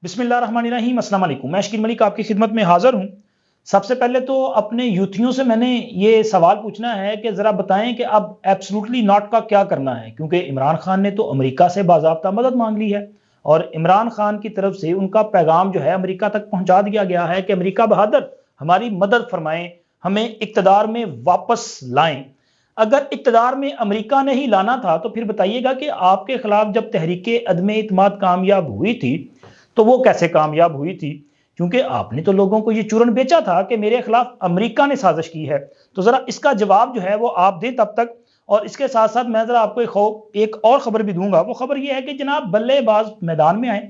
بسم اللہ الرحمن الرحیم۔ السلام علیکم، میں شکیل ملک آپ کی خدمت میں حاضر ہوں۔ سب سے پہلے تو اپنے یوتھیوں سے میں نے یہ سوال پوچھنا ہے کہ ذرا بتائیں کہ اب ایبسلوٹلی ناٹ کا کیا کرنا ہے، کیونکہ عمران خان نے تو امریکہ سے باضابطہ مدد مانگ لی ہے اور عمران خان کی طرف سے ان کا پیغام جو ہے امریکہ تک پہنچا دیا گیا ہے کہ امریکہ بہادر ہماری مدد فرمائیں، ہمیں اقتدار میں واپس لائیں۔ اگر اقتدار میں امریکہ نے ہی لانا تھا تو پھر بتائیے گا کہ آپ کے خلاف جب تحریک عدم اعتماد کامیاب ہوئی تھی تو وہ کیسے کامیاب ہوئی تھی؟ کیونکہ آپ نے تو لوگوں کو یہ چورن بیچا تھا کہ میرے خلاف امریکہ نے سازش کی ہے۔ تو ذرا اس کا جواب جو ہے وہ آپ دیں تب تک، اور اس کے ساتھ ساتھ میں ذرا آپ کو ایک اور خبر بھی دوں گا۔ وہ خبر یہ ہے کہ جناب بلے باز میدان میں آئے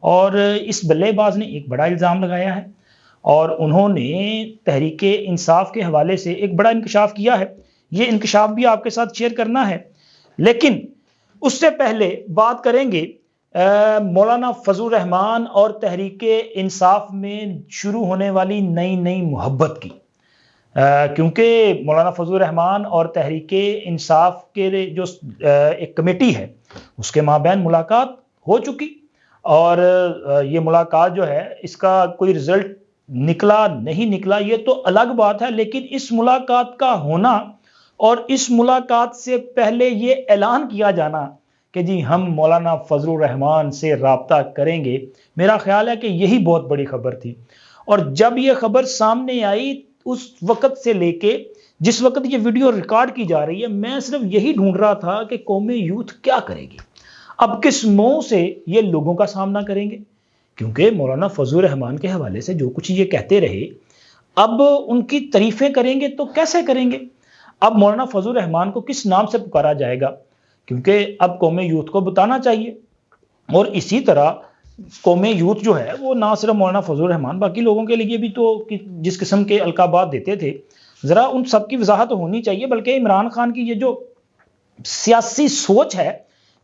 اور اس بلے باز نے ایک بڑا الزام لگایا ہے اور انہوں نے تحریک انصاف کے حوالے سے ایک بڑا انکشاف کیا ہے۔ یہ انکشاف بھی آپ کے ساتھ شیئر کرنا ہے، لیکن اس سے پہلے بات کریں گے مولانا فضل الرحمان اور تحریک انصاف میں شروع ہونے والی نئی محبت کی، کیونکہ مولانا فضل الرحمان اور تحریک انصاف کے جو ایک کمیٹی ہے اس کے مابین ملاقات ہو چکی، اور یہ ملاقات جو ہے اس کا کوئی رزلٹ نکلا نہیں نکلا یہ تو الگ بات ہے، لیکن اس ملاقات کا ہونا اور اس ملاقات سے پہلے یہ اعلان کیا جانا کہ جی ہم مولانا فضل الرحمان سے رابطہ کریں گے، میرا خیال ہے کہ یہی بہت بڑی خبر تھی۔ اور جب یہ خبر سامنے آئی اس وقت سے لے کے جس وقت یہ ویڈیو ریکارڈ کی جا رہی ہے، میں صرف یہی ڈھونڈ رہا تھا کہ قومی یوتھ کیا کرے گی، اب کس منہ سے یہ لوگوں کا سامنا کریں گے، کیونکہ مولانا فضل الرحمان کے حوالے سے جو کچھ یہ کہتے رہے اب ان کی تعریفیں کریں گے تو کیسے کریں گے؟ اب مولانا فضل الرحمان کو کس نام سے پکارا جائے گا؟ کیونکہ اب قومی یوتھ کو بتانا چاہیے، اور اسی طرح قومی یوتھ جو ہے وہ نہ صرف مولانا فضل الرحمان، باقی لوگوں کے لیے بھی تو جس قسم کے القابات دیتے تھے ذرا ان سب کی وضاحت ہونی چاہیے، بلکہ عمران خان کی یہ جو سیاسی سوچ ہے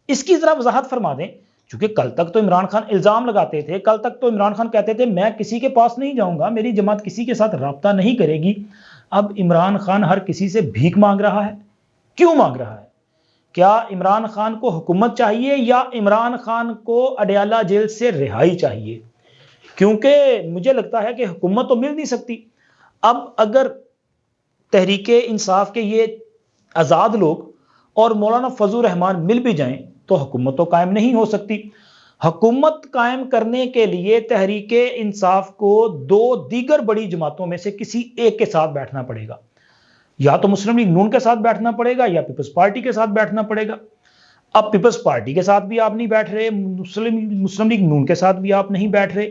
اس کی ذرا وضاحت فرما دیں، کیونکہ کل تک تو عمران خان الزام لگاتے تھے، کل تک تو عمران خان کہتے تھے میں کسی کے پاس نہیں جاؤں گا، میری جماعت کسی کے ساتھ رابطہ نہیں کرے گی۔ اب عمران خان ہر کسی سے بھیک مانگ رہا ہے، کیوں مانگ رہا ہے؟ کیا عمران خان کو حکومت چاہیے یا عمران خان کو اڈیالہ جیل سے رہائی چاہیے؟ کیونکہ مجھے لگتا ہے کہ حکومت تو مل نہیں سکتی۔ اب اگر تحریک انصاف کے یہ آزاد لوگ اور مولانا فضل الرحمان مل بھی جائیں تو حکومت تو قائم نہیں ہو سکتی۔ حکومت قائم کرنے کے لیے تحریک انصاف کو دو دیگر بڑی جماعتوں میں سے کسی ایک کے ساتھ بیٹھنا پڑے گا، یا تو مسلم لیگ نون کے ساتھ بیٹھنا پڑے گا یا پیپلز پارٹی کے ساتھ بیٹھنا پڑے گا۔ اب پیپلز پارٹی کے ساتھ بھی آپ نہیں بیٹھ رہے، مسلم لیگ نون کے ساتھ بھی آپ نہیں بیٹھ رہے،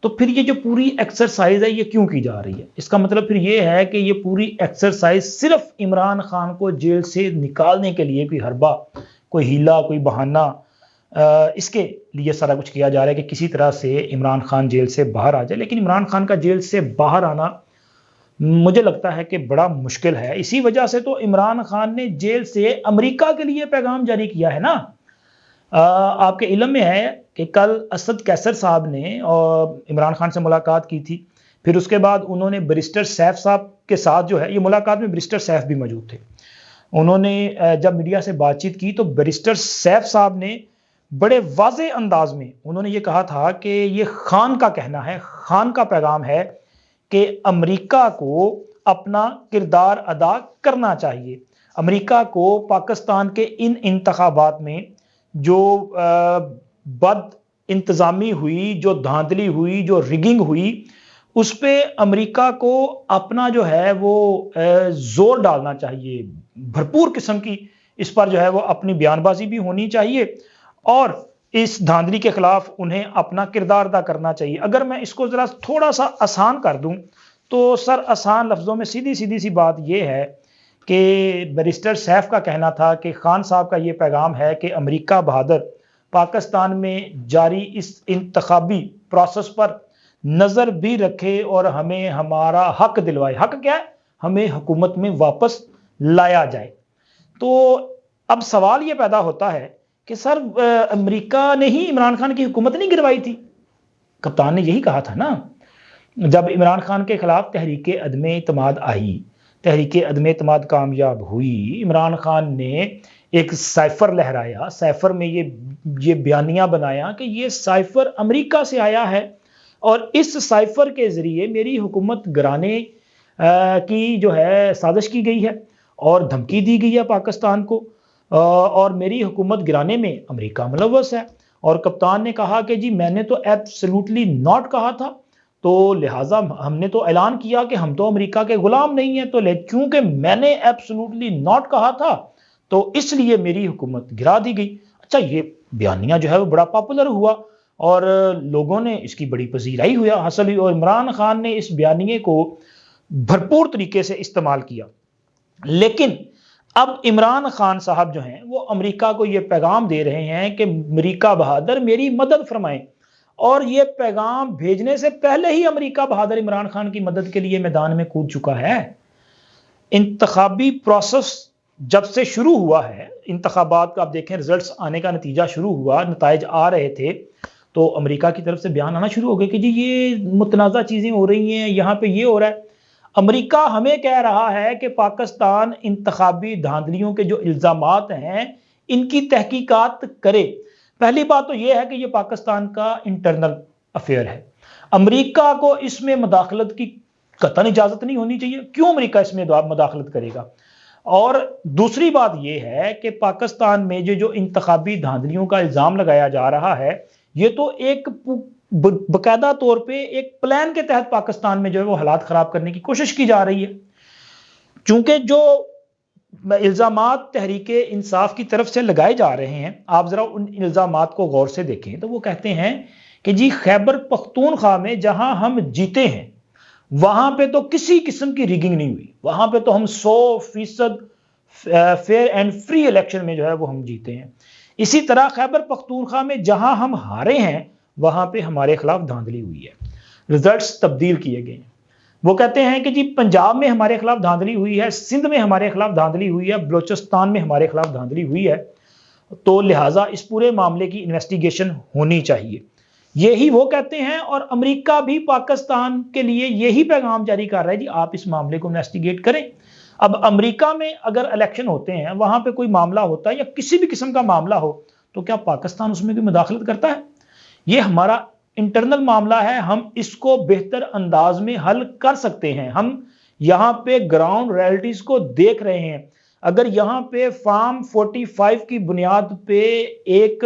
تو پھر یہ جو پوری ایکسرسائز ہے یہ کیوں کی جا رہی ہے؟ اس کا مطلب پھر یہ ہے کہ یہ پوری ایکسرسائز صرف عمران خان کو جیل سے نکالنے کے لیے کوئی حربہ، کوئی ہیلا، کوئی بہانہ، اس کے لیے سارا کچھ کیا جا رہا ہے کہ کسی طرح سے عمران خان جیل سے باہر آ جائے۔ لیکن عمران خان کا جیل سے باہر آنا مجھے لگتا ہے کہ بڑا مشکل ہے۔ اسی وجہ سے تو عمران خان نے جیل سے امریکہ کے لیے پیغام جاری کیا ہے نا۔ آپ کے علم میں ہے کہ کل اسد کیسر صاحب نے عمران خان سے ملاقات کی تھی، پھر اس کے بعد انہوں نے بیرسٹر سیف صاحب کے ساتھ جو ہے، یہ ملاقات میں بیرسٹر سیف بھی موجود تھے، انہوں نے جب میڈیا سے بات چیت کی تو بیرسٹر سیف صاحب نے بڑے واضح انداز میں انہوں نے یہ کہا تھا کہ یہ خان کا کہنا ہے، خان کا پیغام ہے کہ امریکہ کو اپنا کردار ادا کرنا چاہیے۔ امریکہ کو پاکستان کے ان انتخابات میں جو بد انتظامی ہوئی، جو دھاندلی ہوئی، جو ریگنگ ہوئی، اس پہ امریکہ کو اپنا جو ہے وہ زور ڈالنا چاہیے، بھرپور قسم کی اس پر جو ہے وہ اپنی بیان بازی بھی ہونی چاہیے، اور اس دھاندلی کے خلاف انہیں اپنا کردار ادا کرنا چاہیے۔ اگر میں اس کو ذرا تھوڑا سا آسان کر دوں تو سر آسان لفظوں میں سیدھی سی بات یہ ہے کہ بیرسٹر سیف کا کہنا تھا کہ خان صاحب کا یہ پیغام ہے کہ امریکہ بہادر پاکستان میں جاری اس انتخابی پروسیس پر نظر بھی رکھے اور ہمیں ہمارا حق دلوائے۔ حق کیا ہے؟ ہمیں حکومت میں واپس لایا جائے۔ تو اب سوال یہ پیدا ہوتا ہے کہ سر امریکہ نے ہی عمران خان کی حکومت نہیں گروائی تھی؟ کپتان نے یہی کہا تھا نا، جب عمران خان کے خلاف تحریک عدم اعتماد آئی، تحریک عدم اعتماد کامیاب ہوئی، عمران خان نے ایک سائفر لہرایا، سائفر میں یہ بیانیہ بنایا کہ یہ سائفر امریکہ سے آیا ہے اور اس سائفر کے ذریعے میری حکومت گرانے کی جو ہے سازش کی گئی ہے اور دھمکی دی گئی ہے پاکستان کو، اور میری حکومت گرانے میں امریکہ ملوث ہے۔ اور کپتان نے کہا کہ جی میں نے تو ایبسلیوٹلی ناٹ کہا تھا، تو لہٰذا ہم نے تو اعلان کیا کہ ہم تو امریکہ کے غلام نہیں ہیں، تو کیونکہ میں نے ایبسلیوٹلی ناٹ کہا تھا تو اس لیے میری حکومت گرا دی گئی۔ اچھا، یہ بیانیہ جو ہے وہ بڑا پاپولر ہوا اور لوگوں نے اس کی بڑی پذیرائی حاصل ہوئی، اور عمران خان نے اس بیانیے کو بھرپور طریقے سے استعمال کیا۔ لیکن اب عمران خان صاحب جو ہیں وہ امریکہ کو یہ پیغام دے رہے ہیں کہ امریکہ بہادر میری مدد فرمائیں، اور یہ پیغام بھیجنے سے پہلے ہی امریکہ بہادر عمران خان کی مدد کے لیے میدان میں کود چکا ہے۔ انتخابی پروسیس جب سے شروع ہوا ہے، انتخابات کا آپ دیکھیں رزلٹس آنے کا نتیجہ شروع ہوا، نتائج آ رہے تھے، تو امریکہ کی طرف سے بیان آنا شروع ہو گئے کہ جی یہ متنازع چیزیں ہو رہی ہیں، یہاں پہ یہ ہو رہا ہے۔ امریکہ ہمیں کہہ رہا ہے کہ پاکستان انتخابی دھاندلیوں کے جو الزامات ہیں ان کی تحقیقات کرے۔ پہلی بات تو یہ ہے کہ یہ پاکستان کا انٹرنل افیئر ہے، امریکہ کو اس میں مداخلت کی قطعاً اجازت نہیں ہونی چاہیے۔ کیوں امریکہ اس میں مداخلت کرے گا؟ اور دوسری بات یہ ہے کہ پاکستان میں جو انتخابی دھاندلیوں کا الزام لگایا جا رہا ہے، یہ تو ایک باقاعدہ طور پہ ایک پلان کے تحت پاکستان میں جو ہے وہ حالات خراب کرنے کی کوشش کی جا رہی ہے۔ چونکہ جو الزامات تحریک انصاف کی طرف سے لگائے جا رہے ہیں، آپ ذرا ان الزامات کو غور سے دیکھیں تو وہ کہتے ہیں کہ جی خیبر پختونخوا میں جہاں ہم جیتے ہیں وہاں پہ تو کسی قسم کی ریگنگ نہیں ہوئی، وہاں پہ تو ہم 100% فیئر اینڈ فری الیکشن میں جو ہے وہ ہم جیتے ہیں۔ اسی طرح خیبر پختونخوا میں جہاں ہم ہارے ہیں وہاں پہ ہمارے خلاف دھاندلی ہوئی ہے، رزلٹس تبدیل کیے گئے ہیں۔ وہ کہتے ہیں کہ جی پنجاب میں ہمارے خلاف دھاندلی ہوئی ہے، سندھ میں ہمارے خلاف دھاندلی ہوئی ہے، بلوچستان میں ہمارے خلاف دھاندلی ہوئی ہے، تو لہٰذا اس پورے معاملے کی انویسٹیگیشن ہونی چاہیے، یہی وہ کہتے ہیں۔ اور امریکہ بھی پاکستان کے لیے یہی پیغام جاری کر رہا ہے، جی آپ اس معاملے کو انویسٹیگیٹ کریں۔ اب امریکہ میں اگر الیکشن ہوتے ہیں، وہاں پہ کوئی معاملہ ہوتا ہے یا کسی بھی قسم کا معاملہ ہو، تو کیا پاکستان اس میں کوئی مداخلت کرتا ہے؟ یہ ہمارا انٹرنل معاملہ ہے، ہم اس کو بہتر انداز میں حل کر سکتے ہیں۔ ہم یہاں پہ گراؤنڈ ریئلٹیز کو دیکھ رہے ہیں۔ اگر یہاں پہ فارم 45 کی بنیاد پہ ایک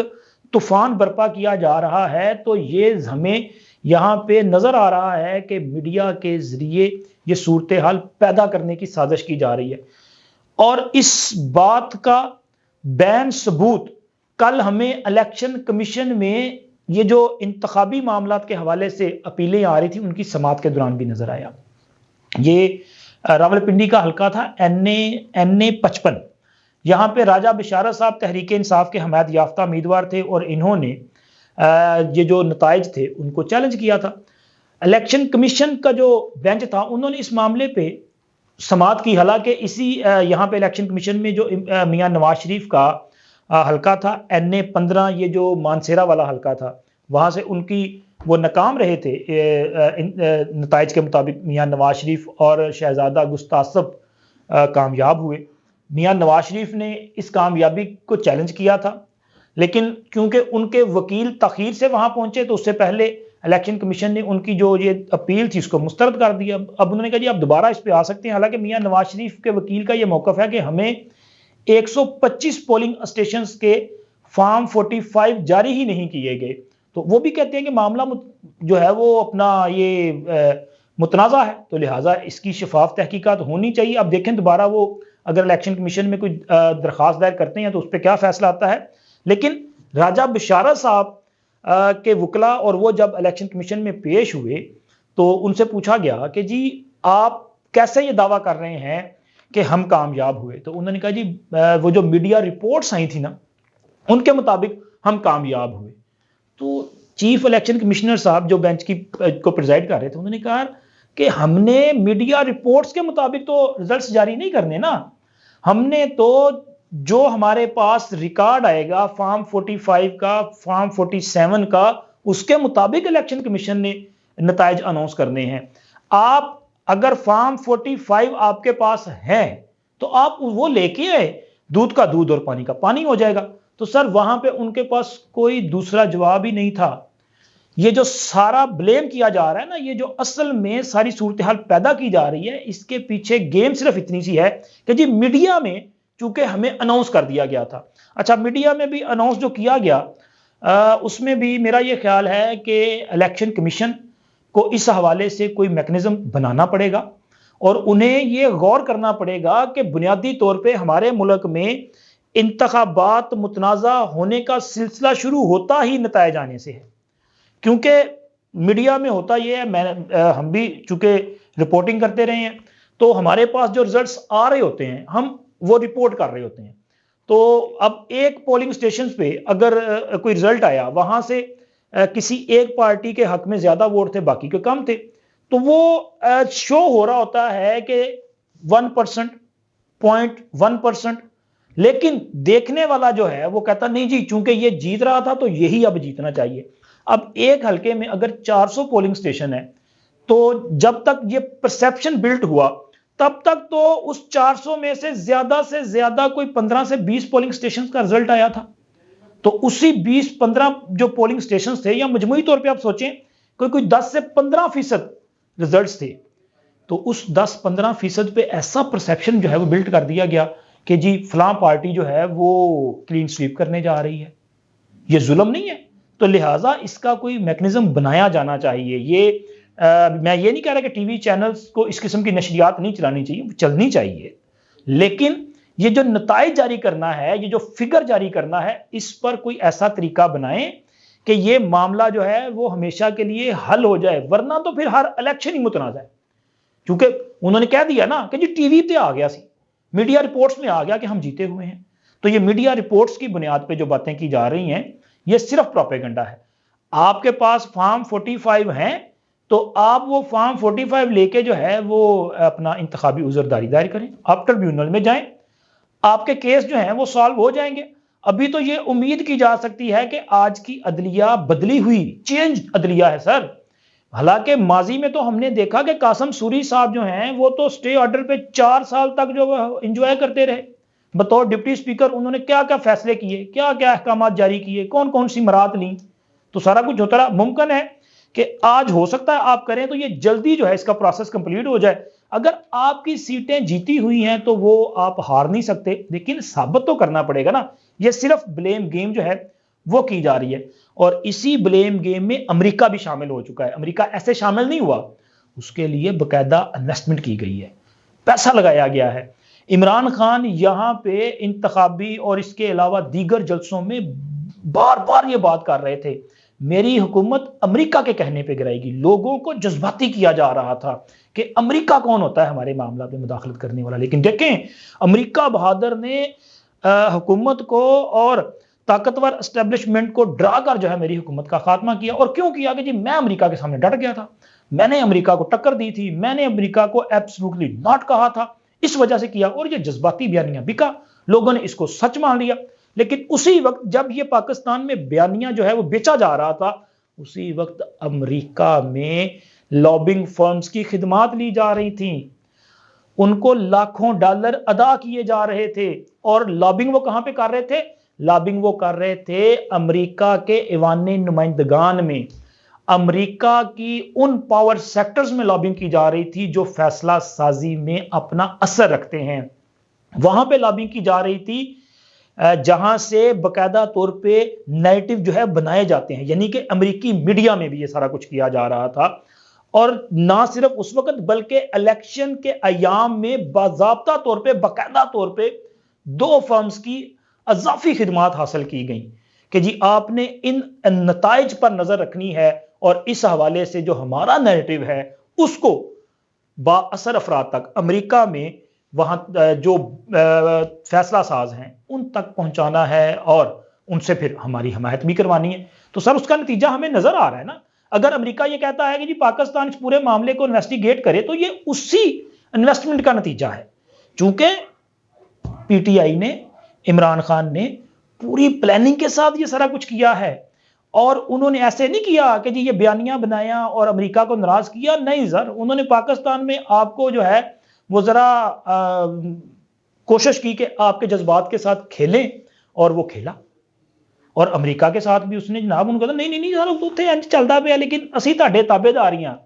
طوفان برپا کیا جا رہا ہے، تو یہ ہمیں یہاں پہ نظر آ رہا ہے کہ میڈیا کے ذریعے یہ صورتحال پیدا کرنے کی سازش کی جا رہی ہے، اور اس بات کا بین ثبوت کل ہمیں الیکشن کمیشن میں یہ جو انتخابی معاملات کے حوالے سے اپیلیں آ رہی تھی ان کی سماعت کے دوران بھی نظر آیا۔ یہ راولپنڈی کا حلقہ تھا این اے 55، یہاں پہ راجہ بشارت صاحب تحریک انصاف کے حمایت یافتہ امیدوار تھے، اور انہوں نے یہ جو نتائج تھے ان کو چیلنج کیا تھا۔ الیکشن کمیشن کا جو بینچ تھا انہوں نے اس معاملے پہ سماعت کی، حالانکہ اسی یہاں پہ الیکشن کمیشن میں جو میاں نواز شریف کا حلقہ تھا این اے 15، یہ جو مانسیرا والا حلقہ تھا، وہاں سے ان کی وہ ناکام رہے تھے نتائج کے مطابق۔ میاں نواز شریف اور شہزادہ گستاصب کامیاب ہوئے۔ میاں نواز شریف نے اس کامیابی کو چیلنج کیا تھا، لیکن کیونکہ ان کے وکیل تاخیر سے وہاں پہنچے تو اس سے پہلے الیکشن کمیشن نے ان کی جو یہ اپیل تھی اس کو مسترد کر دیا۔ اب انہوں نے کہا جی آپ دوبارہ اس پہ آ سکتے ہیں، حالانکہ میاں نواز شریف کے وکیل کا یہ موقف ہے کہ ہمیں 125 پولنگ اسٹیشنز کے فارم 45 جاری ہی نہیں کیے گئے، تو وہ بھی کہتے ہیں کہ معاملہ جو ہے وہ اپنا یہ متنازع ہے، تو لہٰذا اس کی شفاف تحقیقات ہونی چاہیے۔ اب دیکھیں دوبارہ وہ اگر الیکشن کمیشن میں کوئی درخواست دائر کرتے ہیں تو اس پہ کیا فیصلہ آتا ہے۔ لیکن راجہ بشارت صاحب کے وکلا اور وہ جب الیکشن کمیشن میں پیش ہوئے تو ان سے پوچھا گیا کہ جی آپ کیسے یہ دعویٰ کر رہے ہیں کہ ہم کامیاب ہوئے، تو انہوں نے کہا جی وہ جو میڈیا رپورٹس آئی تھی نا ان کے مطابق ہم کامیاب ہوئے۔ تو چیف الیکشن کمشنر صاحب جو بینچ کو پریزائڈ کر رہے تھے انہوں نے کہا کہ ہم نے میڈیا رپورٹس کے مطابق تو رزلٹس جاری نہیں کرنے نا، ہم نے تو جو ہمارے پاس ریکارڈ آئے گا فارم 45 کا، فارم 47 کا، اس کے مطابق الیکشن کمیشن نے نتائج اناؤنس کرنے ہیں۔ آپ اگر فارم 45 آپ کے پاس ہیں تو آپ وہ لے کے آئے، دودھ کا دودھ اور پانی کا پانی ہو جائے گا. تو سر وہاں پہ ان کے پاس کوئی دوسرا جواب ہی نہیں تھا. یہ جو سارا بلیم کیا جا رہا ہے نا, یہ جو اصل میں ساری صورتحال پیدا کی جا رہی ہے, اس کے پیچھے گیم صرف اتنی سی ہے کہ جی میڈیا میں چونکہ ہمیں اناؤنس کر دیا گیا تھا. اچھا, میڈیا میں بھی اناؤنس جو کیا گیا اس میں بھی میرا یہ خیال ہے کہ الیکشن کمیشن کو اس حوالے سے کوئی میکنزم بنانا پڑے گا, اور انہیں یہ غور کرنا پڑے گا کہ بنیادی طور پہ ہمارے ملک میں انتخابات متنازع ہونے کا سلسلہ شروع ہوتا ہی نتائج آنے سے ہے. کیونکہ میڈیا میں ہوتا یہ ہے, ہم بھی چونکہ رپورٹنگ کرتے رہے ہیں, تو ہمارے پاس جو رزلٹس آ رہے ہوتے ہیں ہم وہ رپورٹ کر رہے ہوتے ہیں. تو اب ایک پولنگ سٹیشنز پہ اگر کوئی رزلٹ آیا, وہاں سے کسی ایک پارٹی کے حق میں زیادہ ووٹ تھے, باقی کے کم تھے, تو وہ شو ہو رہا ہوتا ہے کہ 1%, 0.1%, لیکن دیکھنے والا جو ہے وہ کہتا نہیں جی چونکہ یہ جیت رہا تھا تو یہی اب جیتنا چاہیے. اب ایک حلقے میں اگر 400 پولنگ سٹیشن ہے, تو جب تک یہ پرسیپشن بلڈ ہوا تب تک تو اس 400 میں سے زیادہ کوئی 15 سے 20 پولنگ سٹیشن کا رزلٹ آیا تھا. تو اسی 20-15 جو پولنگ سٹیشن تھے, یا مجموعی طور پہ آپ سوچیں کوئی 10 سے 15% رزلٹس تھے, تو اس 10-15% پہ ایسا پرسیپشن جو ہے وہ بلڈ کر دیا گیا کہ جی فلاں پارٹی جو ہے وہ کلین سویپ کرنے جا رہی ہے. یہ ظلم نہیں ہے؟ تو لہٰذا اس کا کوئی میکنزم بنایا جانا چاہیے. یہ میں یہ نہیں کہہ رہا کہ ٹی وی چینلز کو اس قسم کی نشریات نہیں چلانی چاہیے, چلنی چاہیے, لیکن یہ جو نتائج جاری کرنا ہے, یہ جو فگر جاری کرنا ہے, اس پر کوئی ایسا طریقہ بنائیں کہ یہ معاملہ جو ہے وہ ہمیشہ کے لیے حل ہو جائے, ورنہ تو پھر ہر الیکشن ہی متنازع ہے. کیونکہ انہوں نے کہہ دیا نا کہ جی ٹی وی پہ آ گیا سی, میڈیا رپورٹس میں آ گیا کہ ہم جیتے ہوئے ہیں. تو یہ میڈیا رپورٹس کی بنیاد پہ جو باتیں کی جا رہی ہیں یہ صرف پروپیگنڈا ہے. آپ کے پاس فارم 45 ہیں تو آپ وہ فارم 45 لے کے جو ہے وہ اپنا انتخابی عذرداری دائر کریں, آپ ٹربیونل میں جائیں, آپ کے کیس جو ہیں وہ سالو ہو جائیں گے. ابھی تو یہ امید کی جا سکتی ہے کہ آج کی عدلیہ بدلی ہوئی, چینج عدلیہ ہے سر. حالانکہ ماضی میں تو ہم نے دیکھا کہ قاسم سوری صاحب جو ہیں وہ تو سٹے آرڈر پہ 4 سال تک جو انجوائے کرتے رہے بطور ڈپٹی سپیکر. انہوں نے کیا کیا فیصلے کیے, کیا کیا احکامات جاری کیے, کون کون سی مراد لیں, تو سارا کچھ ہوتا رہا. ممکن ہے کہ آج ہو سکتا ہے آپ کریں تو یہ جلدی جو ہے اس کا پروسیس کمپلیٹ ہو جائے. اگر آپ کی سیٹیں جیتی ہوئی ہیں تو وہ آپ ہار نہیں سکتے, لیکن ثابت تو کرنا پڑے گا نا. یہ صرف بلیم گیم جو ہے وہ کی جا رہی ہے, اور اسی بلیم گیم میں امریکہ بھی شامل ہو چکا ہے. امریکہ ایسے شامل نہیں ہوا, اس کے لیے باقاعدہ انویسٹمنٹ کی گئی ہے, پیسہ لگایا گیا ہے. عمران خان یہاں پہ انتخابی اور اس کے علاوہ دیگر جلسوں میں بار بار یہ بات کر رہے تھے, میری حکومت امریکہ کے کہنے پہ گرائے گی. لوگوں کو جذباتی کیا جا رہا تھا کہ امریکہ کون ہوتا ہے ہمارے معاملات میں مداخلت کرنے والا. لیکن دیکھیں امریکہ بہادر نے حکومت کو اور طاقتور اسٹیبلشمنٹ کو ڈرا کر جو ہے میری حکومت کا خاتمہ کیا. اور کیوں کیا؟ کہ جی میں امریکہ کے سامنے ڈٹ گیا تھا, میں نے امریکہ کو ٹکر دی تھی, میں نے امریکہ کو ایبسولوٹلی ناٹ کہا تھا, اس وجہ سے کیا. اور یہ جذباتی بیانیاں بکا, لوگوں نے اس کو سچ مان لیا. لیکن اسی وقت جب یہ پاکستان میں بیانیاں جو ہے وہ بیچا جا رہا تھا, اسی وقت امریکہ میں لابنگ فرمز کی خدمات لی جا رہی تھیں, ان کو لاکھوں ڈالر ادا کیے جا رہے تھے. اور لابنگ وہ کہاں پہ کر رہے تھے؟ لابنگ وہ کر رہے تھے امریکہ کے ایوان نمائندگان میں, امریکہ کی ان پاور سیکٹرز میں لابنگ کی جا رہی تھی جو فیصلہ سازی میں اپنا اثر رکھتے ہیں. وہاں پہ لابنگ کی جا رہی تھی جہاں سے باقاعدہ طور پہ نیریٹو جو ہے بنائے جاتے ہیں, یعنی کہ امریکی میڈیا میں بھی یہ سارا کچھ کیا جا رہا تھا. اور نہ صرف اس وقت بلکہ الیکشن کے ایام میں باضابطہ طور پہ باقاعدہ طور پہ 2 فرمز کی اضافی خدمات حاصل کی گئیں کہ جی آپ نے ان نتائج پر نظر رکھنی ہے, اور اس حوالے سے جو ہمارا نیریٹو ہے اس کو با اثر افراد تک امریکہ میں وہاں جو فیصلہ ساز ہیں ان تک پہنچانا ہے, اور ان سے پھر ہماری حمایت بھی کروانی ہے. تو سر اس کا نتیجہ ہمیں نظر آ رہا ہے نا. اگر امریکہ یہ کہتا ہے کہ جی پاکستان اس پورے معاملے کو انویسٹیگیٹ کرے, تو یہ اسی انویسٹمنٹ کا نتیجہ ہے. چونکہ پی ٹی آئی نے, عمران خان نے پوری پلاننگ کے ساتھ یہ سارا کچھ کیا ہے, اور انہوں نے ایسے نہیں کیا کہ جی یہ بیانیاں بنایا اور امریکہ کو ناراض کیا. نہیں سر, انہوں نے پاکستان میں آپ کو جو ہے وہ ذرا کوشش کی کہ آپ کے جذبات کے ساتھ کھیلیں اور وہ کھیلا. اور امریکہ کے ساتھ بھی اس نے جناب ان کو نہیں نہیں نہیں سر اتنے انج چلتا پیا لیکن اسی تہاڈے تابے دار ہی ہاں.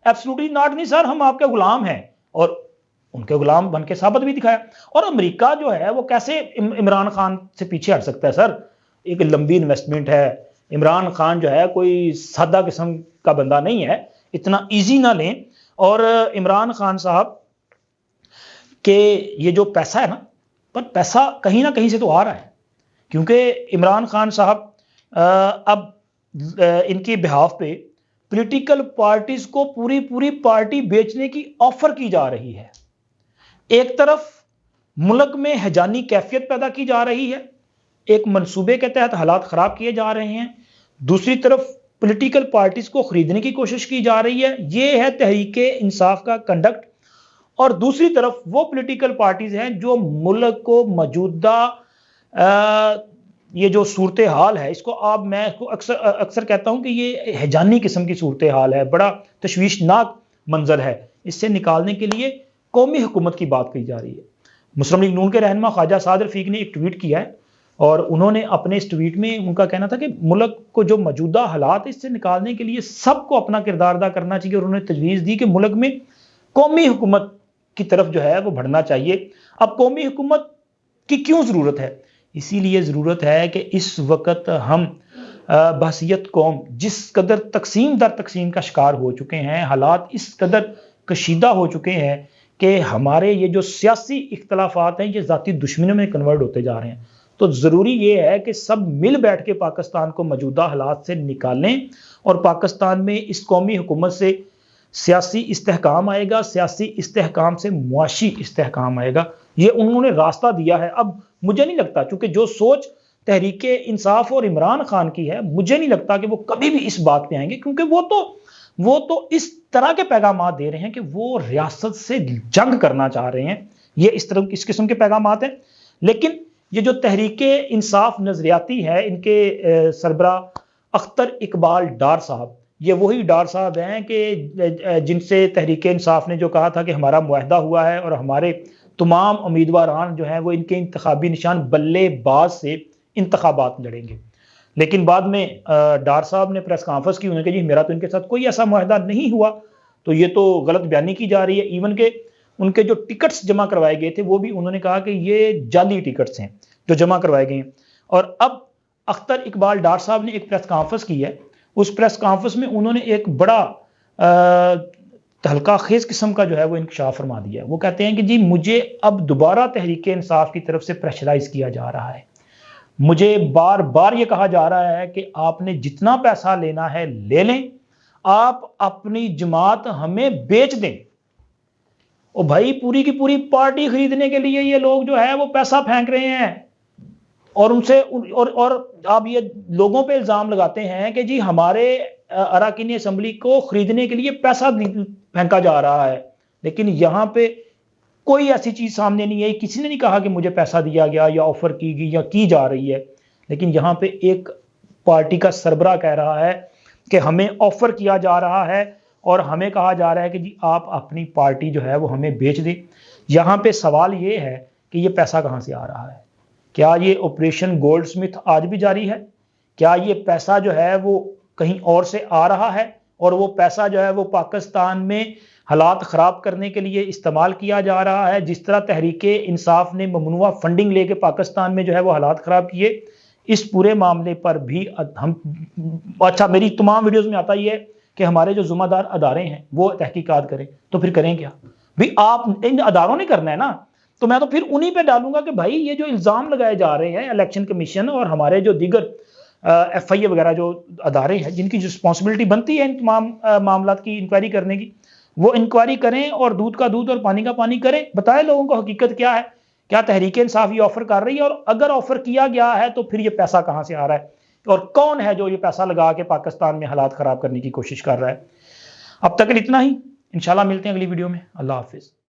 ایبسلوٹلی ناٹ نہیں سر, ہم آپ کے غلام ہیں. اور ان کے غلام بن کے ثابت بھی دکھایا. اور امریکہ جو ہے وہ کیسے عمران خان سے پیچھے ہٹ سکتا ہے سر؟ ایک لمبی انویسٹمنٹ ہے. عمران خان جو ہے کوئی سادہ قسم کا بندہ نہیں ہے, اتنا ایزی نہ لیں. اور عمران خان صاحب کہ یہ جو پیسہ ہے نا, پر پیسہ کہیں نہ کہیں سے تو آ رہا ہے, کیونکہ عمران خان صاحب اب ان کی بہاف پہ پولیٹیکل پارٹیز کو پوری پارٹی بیچنے کی آفر کی جا رہی ہے. ایک طرف ملک میں ہیجانی کیفیت پیدا کی جا رہی ہے, ایک منصوبے کے تحت حالات خراب کیے جا رہے ہیں. دوسری طرف پولیٹیکل پارٹیز کو خریدنے کی کوشش کی جا رہی ہے. یہ ہے تحریک انصاف کا کنڈکٹ. اور دوسری طرف وہ پولیٹیکل پارٹیز ہیں جو ملک کو موجودہ یہ جو صورتحال ہے, اس کو میں اکثر کہتا ہوں کہ یہ ہیجانی قسم کی صورتحال ہے, بڑا تشویشناک منظر ہے. اس سے نکالنے کے لیے قومی حکومت کی بات کی جا رہی ہے. مسلم لیگ نون کے رہنما خواجہ سعد رفیق نے ایک ٹویٹ کیا ہے, اور انہوں نے اپنے اس ٹویٹ میں ان کا کہنا تھا کہ ملک کو جو موجودہ حالات اس سے نکالنے کے لیے سب کو اپنا کردار ادا کرنا چاہیے. اور انہوں نے تجویز دی کہ ملک میں قومی حکومت کی طرف جو ہے وہ بڑھنا چاہیے. اب قومی حکومت کی کیوں ضرورت ہے؟ اسی لیے ضرورت ہے کہ اس وقت ہم بحثیت قوم جس قدر تقسیم در تقسیم کا شکار ہو چکے ہیں, حالات اس قدر کشیدہ ہو چکے ہیں کہ ہمارے یہ جو سیاسی اختلافات ہیں یہ ذاتی دشمنیوں میں کنورٹ ہوتے جا رہے ہیں. تو ضروری یہ ہے کہ سب مل بیٹھ کے پاکستان کو موجودہ حالات سے نکالیں, اور پاکستان میں اس قومی حکومت سے سیاسی استحکام آئے گا, سیاسی استحکام سے معاشی استحکام آئے گا. یہ انہوں نے راستہ دیا ہے. اب مجھے نہیں لگتا, چونکہ جو سوچ تحریک انصاف اور عمران خان کی ہے, مجھے نہیں لگتا کہ وہ کبھی بھی اس بات پہ آئیں گے, کیونکہ وہ تو اس طرح کے پیغامات دے رہے ہیں کہ وہ ریاست سے جنگ کرنا چاہ رہے ہیں. یہ اس قسم کے پیغامات ہیں. لیکن یہ جو تحریک انصاف نظریاتی ہے, ان کے سربراہ اختر اقبال ڈار صاحب, یہ وہی ڈار صاحب ہیں کہ جن سے تحریک انصاف نے جو کہا تھا کہ ہمارا معاہدہ ہوا ہے اور ہمارے تمام امیدواران جو ہیں وہ ان کے انتخابی نشان بلے باز سے انتخابات لڑیں گے. لیکن بعد میں ڈار صاحب نے پریس کانفرنس کی, انہوں نے کہا جی میرا تو ان کے ساتھ کوئی ایسا معاہدہ نہیں ہوا. تو یہ تو غلط بیانی کی جا رہی ہے. ایون کہ ان کے جو ٹکٹس جمع کروائے گئے تھے وہ بھی انہوں نے کہا کہ یہ جعلی ٹکٹس ہیں جو جمع کروائے گئے ہیں. اور اب اختر اقبال ڈار صاحب نے ایک پریس کانفرنس کی ہے. اس پریس کانفرنس میں انہوں نے ایک بڑا تہلکہ خیز قسم کا جو ہے وہ انکشاف فرما دیا ہے. وہ کہتے ہیں کہ جی مجھے اب دوبارہ تحریک انصاف کی طرف سے پریشرائز کیا جا رہا ہے. مجھے بار بار یہ کہا جا رہا ہے کہ آپ نے جتنا پیسہ لینا ہے لے لیں, آپ اپنی جماعت ہمیں بیچ دیں. او بھائی, پوری کی پوری پارٹی خریدنے کے لیے یہ لوگ جو ہے وہ پیسہ پھینک رہے ہیں, اور ان سے اور آپ یہ لوگوں پہ الزام لگاتے ہیں کہ جی ہمارے اراکین اسمبلی کو خریدنے کے لیے پیسہ پھینکا جا رہا ہے. لیکن یہاں پہ کوئی ایسی چیز سامنے نہیں ہے, کسی نے نہیں کہا کہ مجھے پیسہ دیا گیا یا آفر کی گئی یا کی جا رہی ہے. لیکن یہاں پہ ایک پارٹی کا سربراہ کہہ رہا ہے کہ ہمیں آفر کیا جا رہا ہے اور ہمیں کہا جا رہا ہے کہ جی آپ اپنی پارٹی جو ہے وہ ہمیں بیچ دیں. یہاں پہ سوال یہ ہے کہ یہ پیسہ کہاں سے آ رہا ہے؟ کیا یہ آپریشن گولڈ سمتھ آج بھی جاری ہے؟ کیا یہ پیسہ جو ہے وہ کہیں اور سے آ رہا ہے اور وہ پیسہ جو ہے وہ پاکستان میں حالات خراب کرنے کے لیے استعمال کیا جا رہا ہے؟ جس طرح تحریک انصاف نے ممنوعہ فنڈنگ لے کے پاکستان میں جو ہے وہ حالات خراب کیے, اس پورے معاملے پر بھی ہم اچھا میری تمام ویڈیوز میں آتا ہی ہے کہ ہمارے جو ذمہ دار ادارے ہیں وہ تحقیقات کریں. تو پھر کریں کیا بھی؟ آپ ان اداروں نے کرنا ہے نا. تو میں تو پھر انہی پہ ڈالوں گا کہ بھائی یہ جو الزام لگائے جا رہے ہیں الیکشن کمیشن اور ہمارے جو دیگر ایف آئی اے وغیرہ جو ادارے ہیں جن کی رسپانسبلٹی بنتی ہے ان تمام معاملات کی انکوائری کرنے کی, وہ انکوائری کریں اور دودھ کا دودھ اور پانی کا پانی کریں. بتائیں لوگوں کو حقیقت کیا ہے, کیا تحریک انصاف یہ آفر کر رہی ہے, اور اگر آفر کیا گیا ہے تو پھر یہ پیسہ کہاں سے آ رہا ہے اور کون ہے جو یہ پیسہ لگا کے پاکستان میں حالات خراب کرنے کی کوشش کر رہا ہے. اب تک اتنا ہی, انشاءاللہ ملتے ہیں اگلی ویڈیو میں. اللہ حافظ.